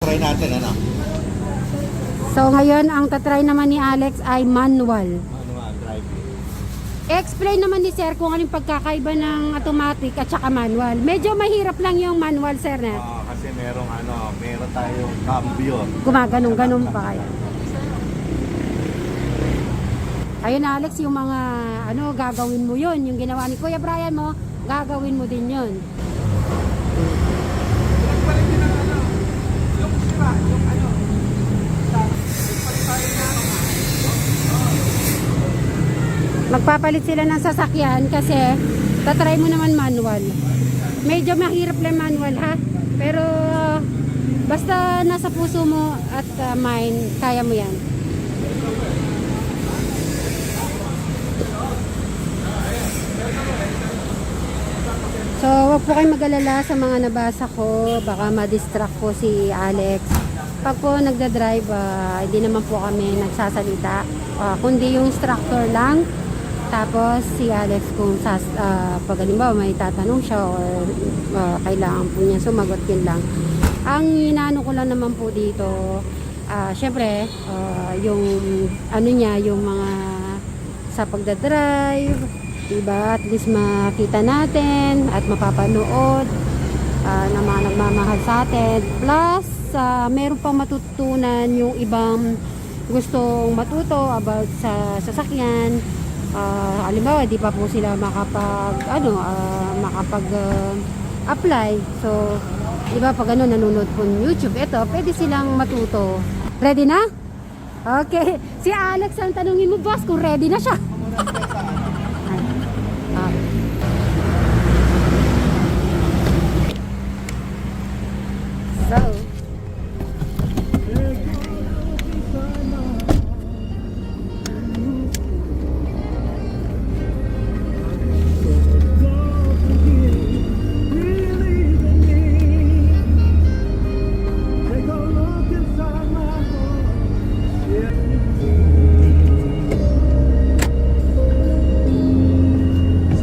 Try natin ano. So ngayon ang tatry naman ni Alex ay manual. Manual driving. Explain naman ni Sir kung anong pagkakaiba ng automatic at saka manual. Medyo mahirap lang yung manual, Sir, na Kasi meron tayong cambio. gumaganong-ganon pa kaya. Ayun Alex, yung mga gagawin mo yun. Yung ginawa ni Kuya Brian mo, gagawin mo din yun. Magpapalit sila ng sasakyan kasi tatry mo naman manual. Medyo mahirap lang manual ha, pero basta nasa puso mo at mind, kaya mo yan. So wag po kayong mag-alala sa mga nabasa ko, baka ma-distract po si Alex. Pag po nagdadrive, hindi naman po kami nagsasalita, kundi yung instructor lang. Tapos si Alex kung pag halimbawa may tatanong siya or kailangan po niya sumagot, yun lang. Ang inaano ko lang naman po dito, syempre yung yung mga sa pagdadrive, diba, at least makita natin at mapapanood ng mga nagmamahal sa atin. Plus meron pang matutunan yung ibang gustong matuto about sa sasakyan. Halimbawa, di pa po sila apply. So, di ba pag nanonood po ng YouTube, ito, pwede silang matuto. Ready na? Okay. Si Alex ang tanungin mo, boss, kung ready na siya.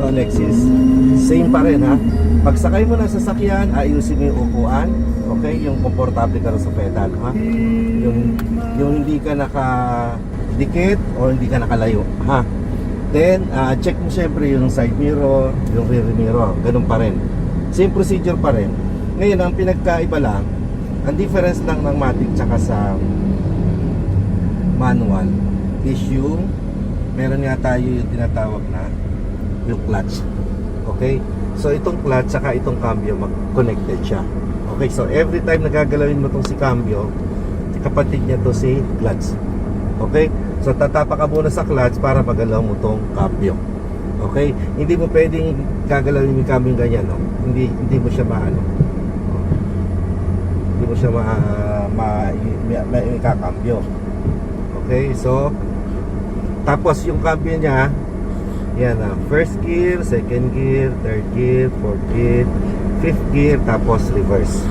So, Alexis, same pa rin ha. Pagsakay mo ng sasakyan, ayusin mo yung upuan, okay? Yung komportable ka rin sa pedal, ha? Yung hindi ka nakadikit o hindi ka nakalayo, ha? Then, check mo syempre yung side mirror, yung rear mirror, ganun pa rin. Same procedure pa rin. Ngayon, ang pinagkaiba lang, ang difference lang ng matic tsaka sa manual is yung meron nga tayo yung tinatawag na yung clutch. Okay? So itong clutch saka itong cambio mag-connected siya. Okay? So every time nagagalawin mo tong si cambio, kapatid niya to si clutch. Okay? So tatapa ka muna sa clutch para magalaw mo tong cambio. Okay? Hindi mo pwedeng gagalawin yung cambio ganyan, no? Hindi mo siya maano. Hindi mo siya makakambyo. Okay? So tapos yung cambio niya, yan na, first gear, second gear, third gear, fourth gear, fifth gear, tapos reverse.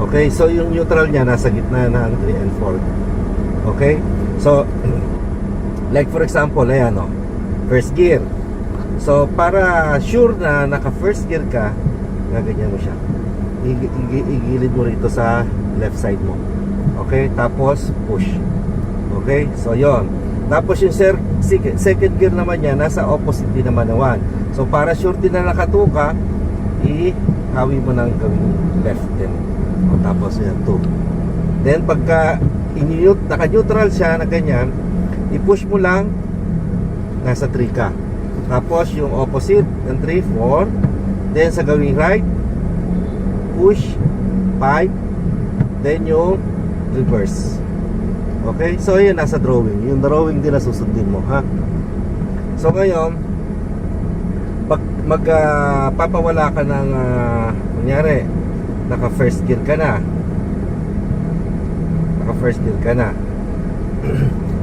Okay, so yung neutral niya nasa gitna ng 3 and 4. Okay, so like for example, ayan o, first gear. So para sure na naka first gear ka, gaganyan mo siya, igilid mo rito sa left side mo. Okay, tapos push. Okay, so yon. Tapos yung second gear naman niya, nasa opposite din naman na 1. So para sure din na nakatuka, ihawi mo ng gawing left din. O, tapos yan 2. Then pagka naka-neutral siya na ganyan, i-push mo lang, nasa 3 ka. Tapos yung opposite ng 3, 4. Then sa gawing right, push 5. Then yung reverse. Okay, so yun nasa drawing. Yung drawing din na susundin mo, ha? So ngayon, pag magpapawala ka ng kunyari, naka first gear ka na,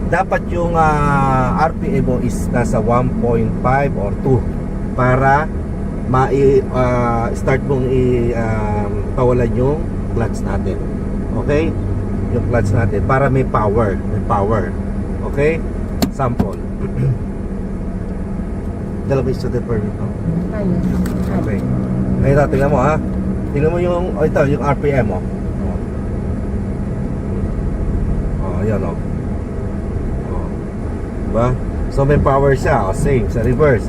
dapat yung RPM mo is nasa 1.5 or 2 para start mong pawalan yung clutch natin. Okay, yung clutch natin para may power. Okay, sample. Dala mo yung student permit, no? Okay, ngayon tingnan mo, ha. Tingnan mo yung ito, yung RPM mo. yan o. Diba? So may power siya. O, same sa reverse.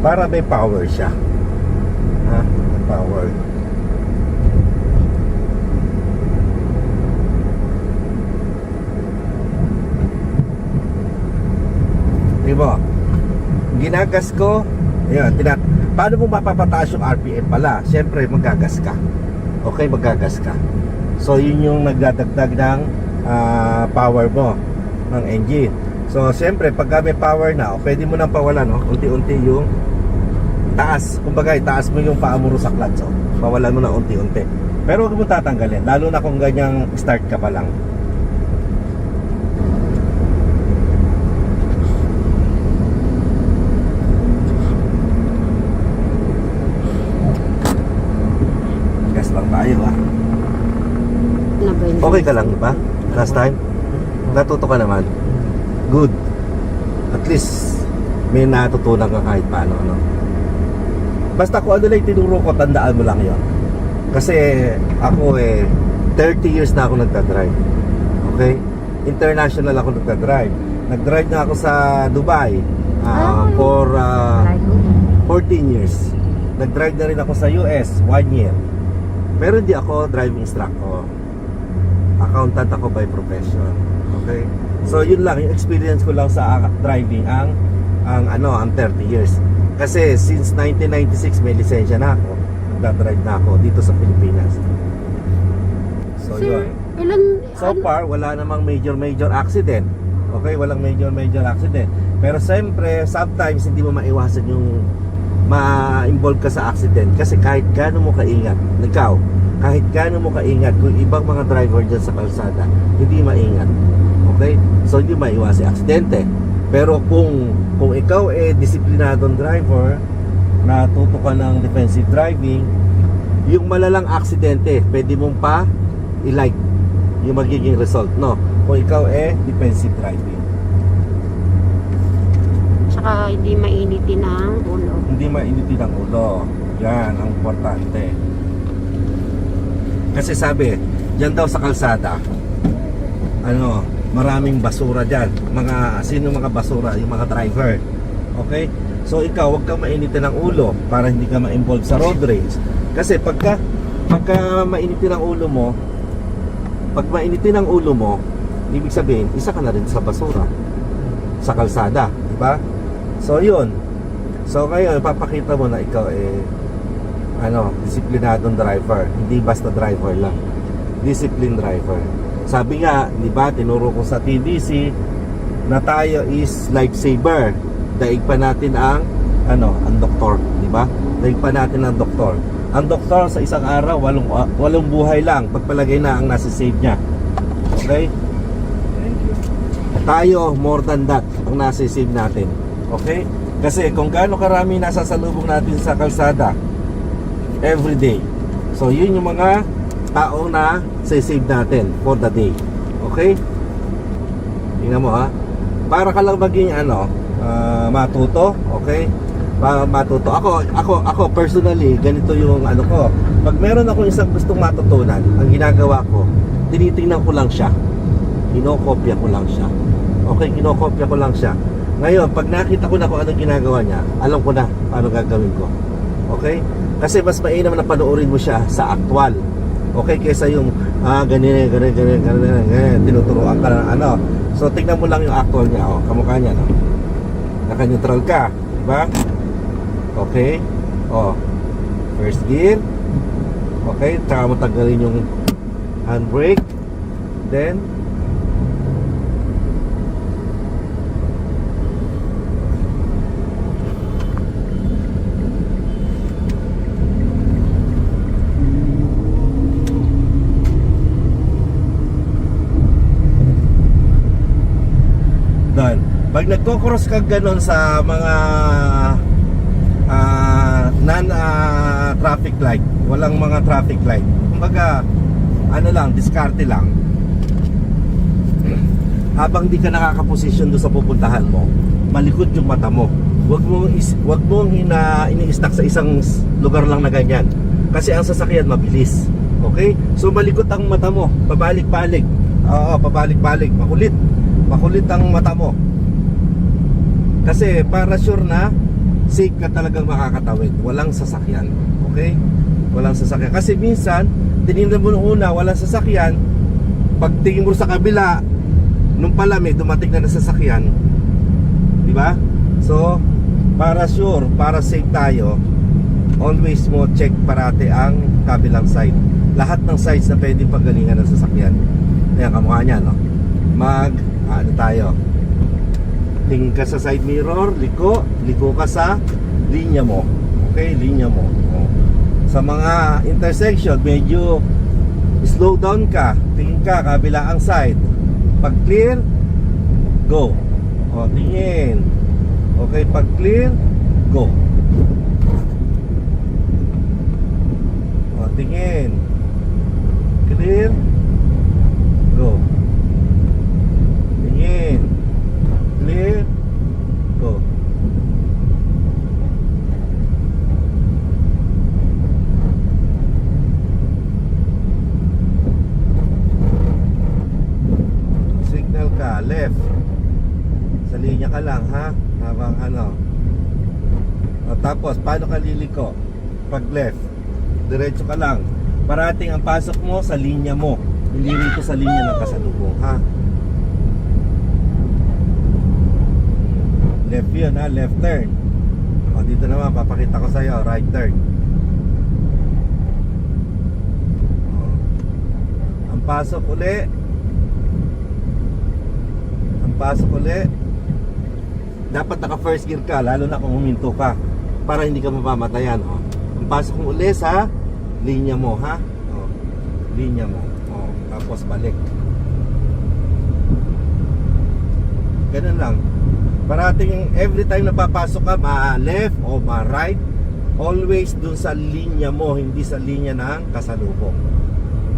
Para may power siya. Ha? May power. Diba? Ginagas ko. Ayan, paano mo mapapataas yung RPM pala? Siyempre, magagas ka. Okay, magagas ka. So, yun yung nagdadagdag ng power mo ng engine. So, siyempre, pag may power na, pwede mo nang pawalan, no? Unti-unti yung taas. Kumbaga, itaas mo yung paa mo sa clutch. So, pawalan mo na unti-unti. Pero huwag mo tatanggalin. Lalo na kung ganyang start ka pa lang. Lang tayo Okay ka lang ba? Last time? Natuto ka naman? Good. At least may natutunan ka kahit paano, ano. Basta kung ano lang tinuro ko, tandaan mo lang yon. Kasi ako 30 years na ako nagdadrive. Okay? International ako nagdadrive. Nagdrive na ako sa Dubai for 14 years. Nagdrive na rin ako sa US 1 year. Pero hindi ako driving instructor. Accountant ako by profession. Okay? So yun lang, yung experience ko lang sa driving ang 30 years. Kasi since 1996 may lisensya na ako. Nagdadrive na ako dito sa Pilipinas. So Sir, yun. So far, wala namang major accident. Okay? Walang major accident. Pero siyempre, sometimes hindi mo maiwasan yung ma-involve ka sa accident kasi kahit gaano mo kaingat, kahit gaano mo kaingat, kung ibang mga driver dyan sa kalsada hindi maingat, okay? So hindi maiwasan aksidente. Pero kung ikaw disiplinadong driver, natuto ka ng defensive driving, yung malalang aksidente pwede mong pa i-like yung magiging result, no? Kung ikaw defensive driving, tsaka hindi mainitin ang ulo. hindi mainitin ang ulo. Yan ang importante. Kasi sabi, dyan daw sa kalsada, maraming basura dyan. Sino mga basura? Yung mga driver. Okay? So ikaw, huwag kang mainitin ang ulo para hindi ka ma-involve sa road rage. Kasi pagka mainitin ang ulo mo, ibig sabihin, isa ka na rin sa basura. Sa kalsada. Diba? So yun. So ngayon papakita mo na ikaw disiplinadong driver, hindi basta driver lang. Disciplined driver. Sabi nga, di ba, tinuro ko sa TDC na tayo is lifesaver. Daig pa natin ang doktor, di ba? Daig pa natin ang doktor. Ang doktor sa isang araw, walong buhay lang pagpalagay na ang nasa-save niya. Okay? Tayo, more than that ang nasa-save natin. Okay? Kasi kung gaano karami nasasalubong natin sa kalsada every day. So yun yung mga tao na save natin for the day. Okay? Tingnan mo ha. Para ka lang maging matuto, okay? Matuto. Ako personally, ganito yung ko. Pag meron ako isang gustong matutunan, ang ginagawa ko, tinitingnan ko lang siya. Kinokopya ko lang siya. Okay, kinokopya ko lang siya. Ngayon, pag nakita ko na kung anong ginagawa niya, alam ko na paano gagawin ko. Okay? Kasi mas mainam na panoorin mo siya sa actual. Okay? Kaysa yung ganyan, tinuturuan ka na So, tingnan mo lang yung actual niya. Kamukha niya, no? Naka-neutral ka. Diba? Okay? First gear. Okay? Tsaka mo tanggalin yung handbrake. Then, pag nagko-cross ka ganon sa mga non-traffic light, walang mga traffic light, kumbaga diskarte lang. Habang di ka nakakaposisyon doon sa pupuntahan mo, malikot yung mata mo. Wag mong ini-stack sa isang lugar lang na ganyan. Kasi ang sasakyan mabilis. Okay? So malikot ang mata mo, pabalik-balik. Oo, pabalik-balik, makulit ang mata mo. Kasi para sure na safe ka talagang makakatawid, walang sasakyan. Okay? Walang sasakyan. Kasi minsan, tinignan mo nung una, walang sasakyan. Pagtingin mo sa kabila, nung pala may dumating na sasakyan. Di ba? So, para sure, para safe tayo, always mo check parate ang kabilang side. Lahat ng sides na pwedeng paggalingan ng sasakyan. Ayan, kamukha niya, no? Ano tayo? Tingin ka sa side mirror, liko ka sa linya mo. Okay, linya mo. Oh. Sa mga intersection, medyo slow down ka, tingin ka kabilang side. Pag clear, go. O, tingin. Okay, pag clear, go. O, tingin. Clear, go. Tingin. Clear, go. Signal ka, left. Sa linya ka lang, ha? Habang ano. O, tapos, paano ka liliko? Pag left, diretso ka lang. Parating ang pasok mo sa linya mo, hindi rito sa linya ng kasalubong, ha? Left yun, ha? Left turn. O, dito naman, papakita ko sa'yo, right turn. O, ang pasok uli. Ang pasok uli. Dapat naka first gear ka, lalo na kung huminto ka, para hindi ka mamamatayan. O, ang pasok mo uli sa linya mo, ha? O, linya mo. O, tapos balik. Ganun lang. Parating every time na papasok ka, ma-left o ma-right, always dun sa linya mo, hindi sa linya ng kasalubong.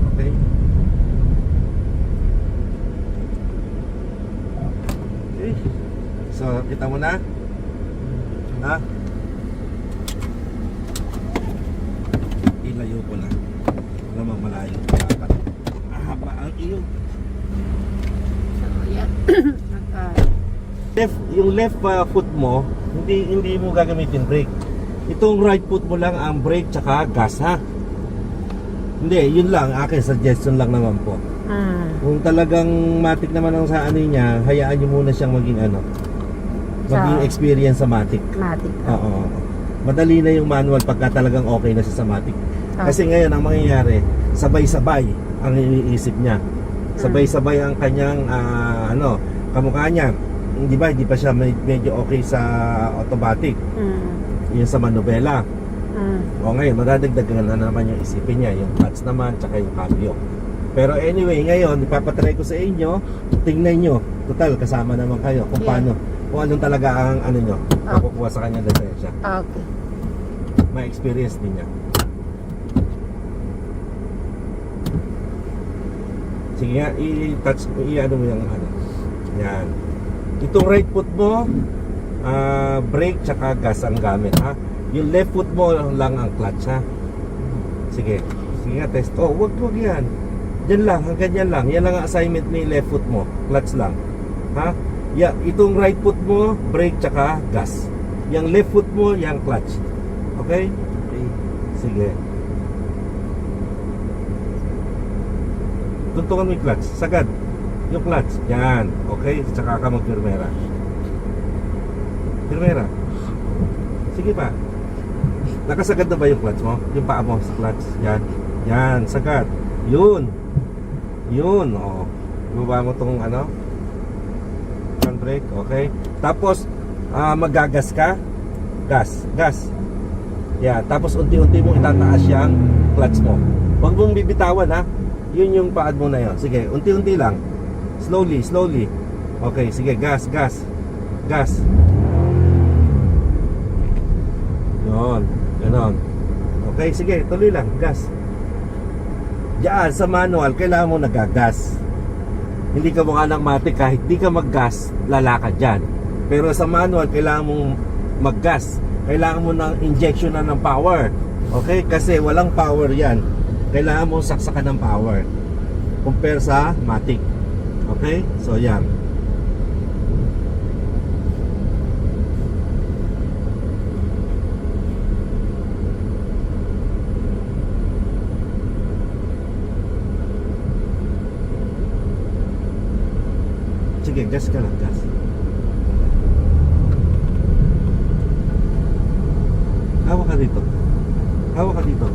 Okay? Okay. So, kita mo na? Ha? Ilayo ko na. Wala mang malayo. Mahaba ang iyo. So, yeah. Yung left foot mo, hindi mo gagamitin brake. Itong right foot mo lang ang brake tsaka gas, ha? Hindi, yun lang. Akin suggestion lang naman po. Kung talagang matik naman ang sa ano niya, hayaan nyo muna siyang maging ano, maging experience sa matik. Matic. Oo. Madali na yung manual pagka talagang okay na siya sa matic. Kasi ngayon ang mangyayari, sabay-sabay ang iniisip niya. Sabay-sabay ang kanyang kamukha niya. Di ba, hindi pa siya medyo okay sa automatic. Yung sa manubela. O ngayon, madadagdagan na naman yung isipin niya, yung clutch naman, tsaka yung cambio. Pero anyway, ngayon, ipapatry ko sa inyo, tingnan nyo, total, kasama naman kayo, kung paano, kung anong talaga ang ano nyo, makukuha sa kanyang lisensya. Okay. May experience din niya. Sige nga, i-touch, i-ano mo yung ano. Yan. Itong right foot mo, brake tsaka gas ang gamit, ha? Yung left foot mo lang ang clutch, ha? Sige. Sige nga, test. Oh, wag yan. Diyan lang, hanggang yan lang. Yan lang ang assignment ni left foot mo. Clutch lang. Ha? Yeah, itong right foot mo, brake tsaka gas. Yung left foot mo, yung clutch. Okay? Okay. Sige. Tuntungan mo yung clutch. Sagad. Yung clutch. Yan. Okay? Tsaka ka mag-firmera. Firmera. Sige pa. Nakasagad na ba yung clutch mo? Yung paa mo sa clutch. Yan. Yan. Sagad. Yun. Yun. O. Ibaba mo tong ano. Handbrake. Okay. Tapos, magagas ka. Gas. Gas. Yan. Tapos, unti-unti mong itataas yung clutch mo. Huwag mong bibitawan, ha. Yun yung paad mo na yun. Sige. Unti-unti lang. Slowly, slowly. Okay, sige, gas, gas. Gas. Yun, ganon. Okay, sige, tuloy lang, gas. Diyan, sa manual, kailangan mo nagagas. Hindi ka mukha ng matik, kahit di ka maggas, lalakad dyan. Pero sa manual, kailangan mong maggas. Kailangan mo ng injection na ng power. Okay, kasi walang power yan kailangan mo saksakan ng power compare sa matic. Okay? So yan. Sige, gas ka lang, gas. Hawak ka dito. Hawak ka dito.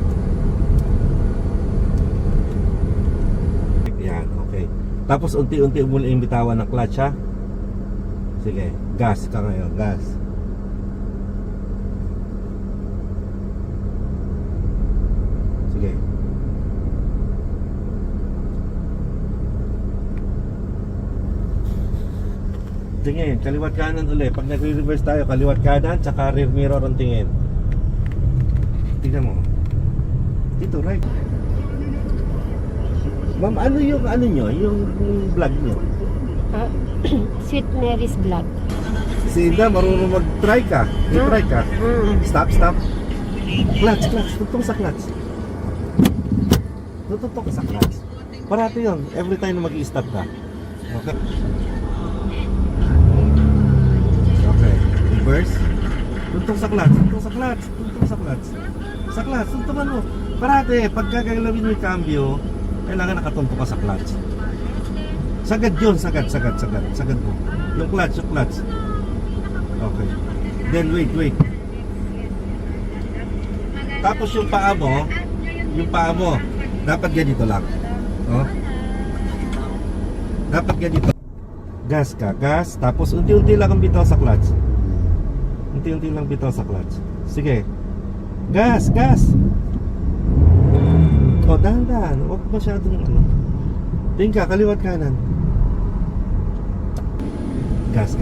Yan, okay. Tapos unti-unti mo lang bitawan ng clutch, ha? Sige, gas ka ngayon, gas. Sige. Tingin, kaliwat kanan uli. Pag nagre-reverse tayo, kaliwat kanan, tsaka rear mirror ang tingin. Tingnan mo. Dito, right. Ma'am, ano yung ano nyo? Yung vlog nyo? Sweet Mary's Vlog. Si Inda, marunong mag-try ka. I-try ka. Stop, stop. Clutch, clutch. Tuntong sa clutch. Tuntong ka sa clutch. Parati yun. Every time na mag-i-stop ka. Okay. Okay. Reverse. Tuntong sa clutch. Tuntong sa clutch. Tuntong sa clutch. Sa clutch. Tuntungan mo. Parati, pagka gagalawin mo yung cambio, kailangan nakatuntong ka sa clutch. Sagad yun. Sagad mo. Yung clutch. Okay. Then wait. Tapos yung paa mo, dapat ganito lang. Oh. Dapat ganito. Gas ka, gas. Tapos unti-unti lang ang bitaw sa clutch. Unti-unti lang bitaw sa clutch. Sige. Gas. O, dahan-dahan. Huwag masyadong ano. Tingin ka, kaliwat kanan. Gas.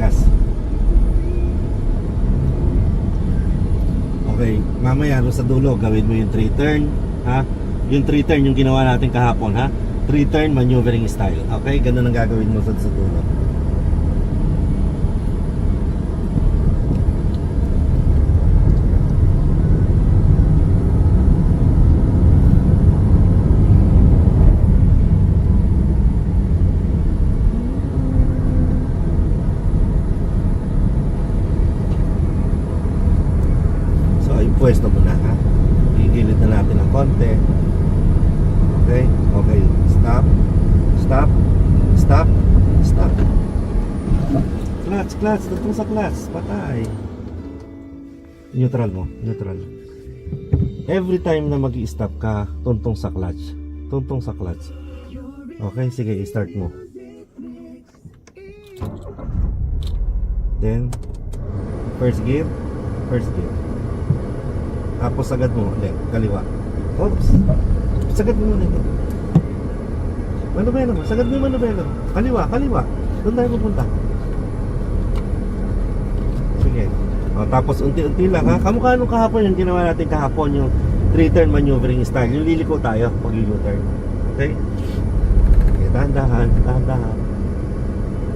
Okay, mamaya sa dulo gawin mo yung 3-turn, ha? Yung 3-turn yung ginawa natin kahapon, ha? 3-turn maneuvering style. Okay, ganun ang gagawin mo sa dulo. Pwesto mo na, ha? Igilid na natin ng konti. Okay? Stop. Clutch. Tutong sa clutch. Patay. Neutral mo. Every time na mag-i-stop ka, tuntong sa clutch. Okay? Sige, i-start mo. Then, first gear. Tapos sagad mo ulit, kaliwa. Oops. Sagad mo muna ito. Manubelo mo. Sagad mo yung manubelo. Kaliwa. Doon tayo pupunta. Sige. O, tapos unti-unti lang, ha. Kamukha nung kahapon yung ginawa natin kahapon, yung 3-turn maneuvering style. Yung liliko tayo pag u-turn. Okay? Okay, dahan-dahan.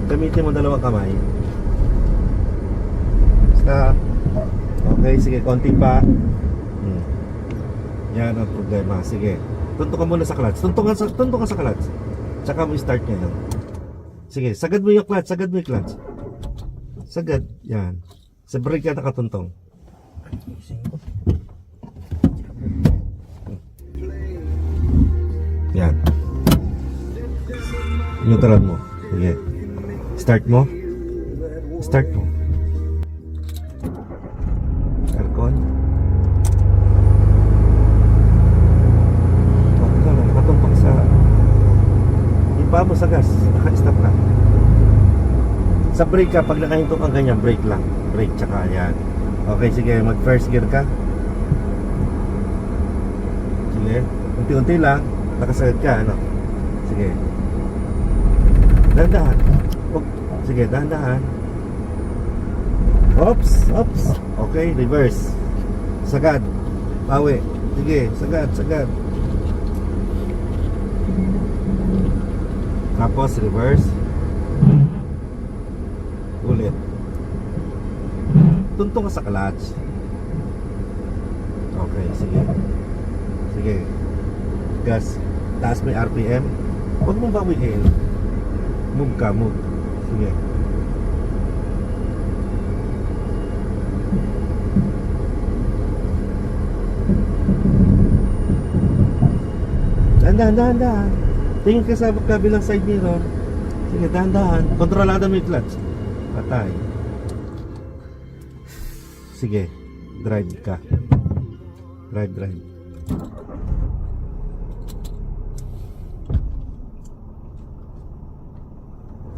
Gamitin mo dalawang kamay. Stop. Okay, sige, konti pa. Yan ang problema. Sige. Tuntok ka muna sa clutch. Tuntok ka sa clutch. Tsaka mo i-start niya lang. Sige, sagad mo yung clutch. Sagad. Yan. Sa brake ka nakatuntong. Yan. Neutral mo. Sige. Start mo. Aircon. Nakatumpang sa iba mo sa gas. Naka-stop ka. Sa brake ka, pag nakahinto kang ganyan, brake lang. Brake tsaka yan. Okay, sige, mag first gear ka. Sige, unti-unti lang. Nakasagad ka, ano? Sige. Dahan-dahan. Sige, dahan-dahan. Oops. Okay, reverse. Sagad. Pawi. Sige, sagad. Tapos reverse. Ulit. Tuntong ka sa clutch. Okay, sige. gas. Taas mo yung RPM. Huwag mong bawiin. Move ka, move. Sige. Dahan-dahan. Tingin ka sa kabilang side mirror. Sige, dahan-dahan. Kontrolado mo yung clutch. Patay. Sige, drive ka. Drive.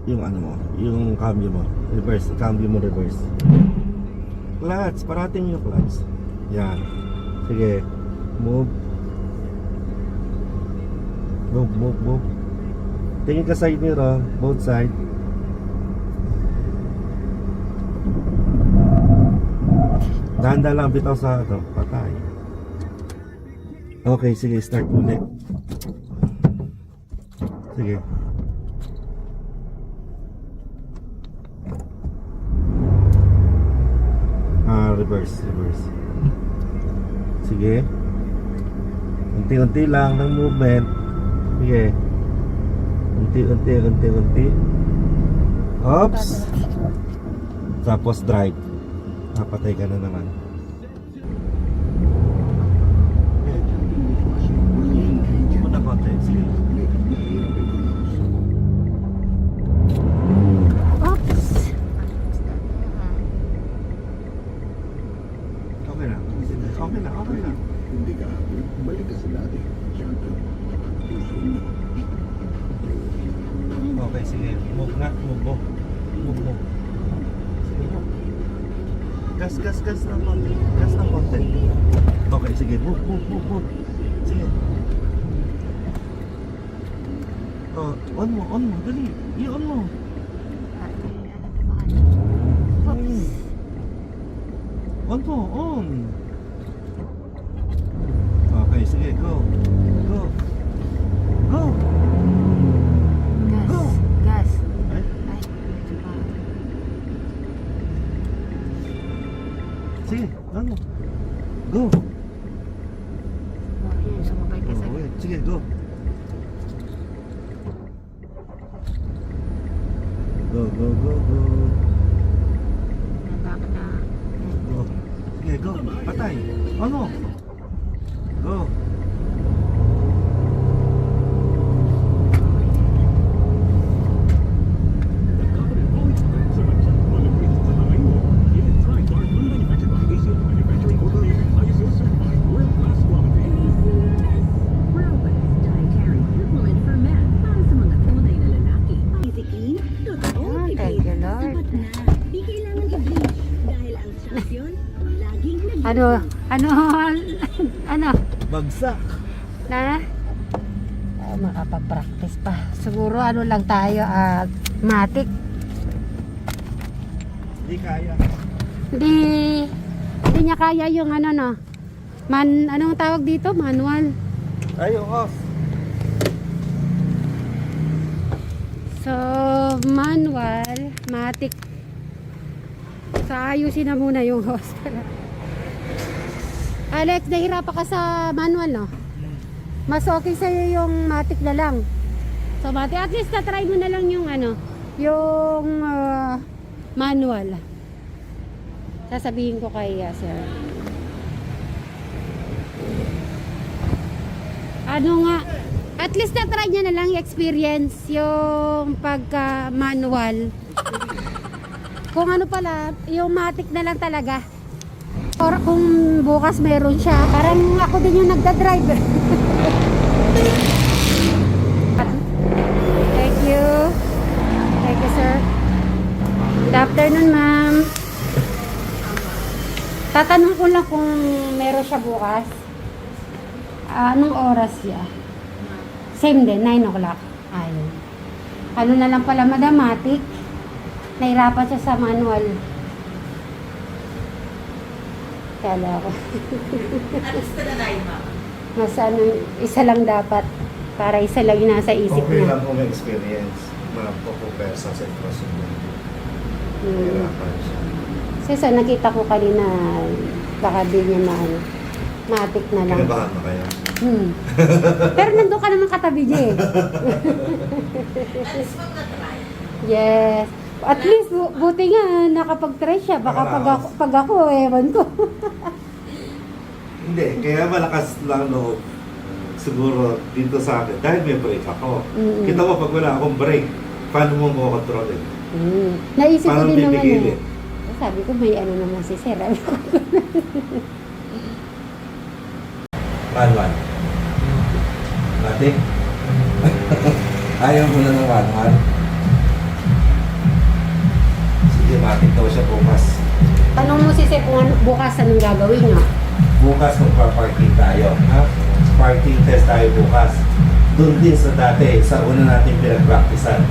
Yung ano mo, yung cambio mo. Reverse, cambio mo reverse. Clutch, parating yung clutch. Yan. Sige, move. Move. Tingin ka side mirror, both side. Dahan-dahan lang bitaw sa ito, patay. Okay, sige, start ulit. Sige. Reverse. Sige. Unti-unti lang ng movement. Sige. Unti. Oops. Tapos drive. Napatay ka na naman. Muna konti. Sige. Oops. Okay lang. Hindi ka balik ka sa dati. Okay, sige. Move. Sige, move. Gas ng konti. Okay, sige. Move. Sige. On mo. Dali. I-on mo. On. Okay, sige. Go. Gas. Ay, Ay, sige. Ano? Go. sumabay ka sa... Wait. Sige, go. Go. Bakit na? Go. Sige, go. Patay. Ano? Go. Thank you, Lord. Di kailangan i-bleach dahil ang champion laging Ano? Bagsak. Na? Makapag-practice pa. Siguro lang tayo matic. Hindi kaya. Hindi niya kaya yung anong tawag dito? Manual. Ay, off. So, manual, matic. So, ayusin na muna yung hose pala. Alex, nahirapan ka sa manual, no? Mas okay sa'yo yung matic na lang. So, matic, at least na-try mo na lang yung yung manual. Sasabihin ko kay sir. At least na-try niya na lang i-experience yung pagka-manual. Kung yung matic na lang talaga. Or kung bukas meron siya, parang ako din yung nagda-drive. Thank you, sir. Good afternoon, ma'am. Tatanong ko lang kung meron siya bukas. Anong oras siya? Same din, 9 o'clock. Ayun. Na lang pala, madamatic. Nahirapan siya sa manual. Kala ko. Alas ka na tayo, ma'am. Mas isa lang dapat. Para isa lang yung nasa isip Okay niya. lang kung may experience. Mapapupera sa sitwasyon mo. Hmm. Hirapan siya. Kasi nakita ko kanina, baka di niya matic na lang. Kinabahan na kayo? Pero nandun ka naman katabi niya eh. Yes. At least, buti nga, nakapag-try siya. Baka pag ako, ewan ko. Hindi, kaya malakas lang loob siguro dito sa akin dahil may brake ako. Kita mo pag wala akong brake, paano mo makontrolin? Naisip ko Paano din naman pipigilin? Sabi ko, may ano naman si Sir. Sabi ko, One. Mati? Ayaw mo na ng one. Sige, matik daw siya bukas. tanong mo si Sir kung bukas anong gagawin niya. Bukas magpa-parking tayo. Ha? Parking test tayo bukas. Doon din sa dati, sa una natin pinag-practicean.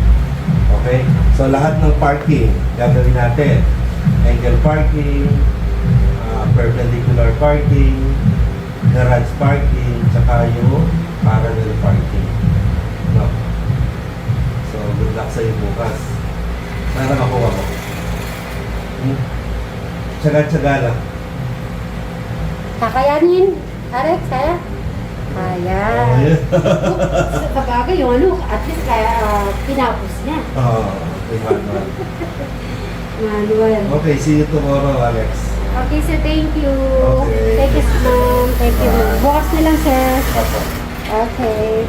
Okay? So lahat ng parking, gagawin natin. Angle parking, perpendicular parking, garage parking, tsaka yung parallel parking. No? So good luck sa'yo bukas. Sana makuha mo. Tsaga-tsaga lang. Kakayanin, Alex, kaya? Kaya. Sa bagay, yung ano, at least kaya pinapos niya. Oo, manual. Manual. Okay, see you tomorrow, Alex. Okay, sir, thank you. Okay. Thank you, ma'am. Thank you. Bukas na lang, sir. Opo. Okay.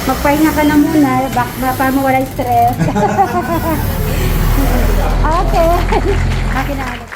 Magpahinga ka na muna, para mawala yung stress. Okay. Akin na, Alex.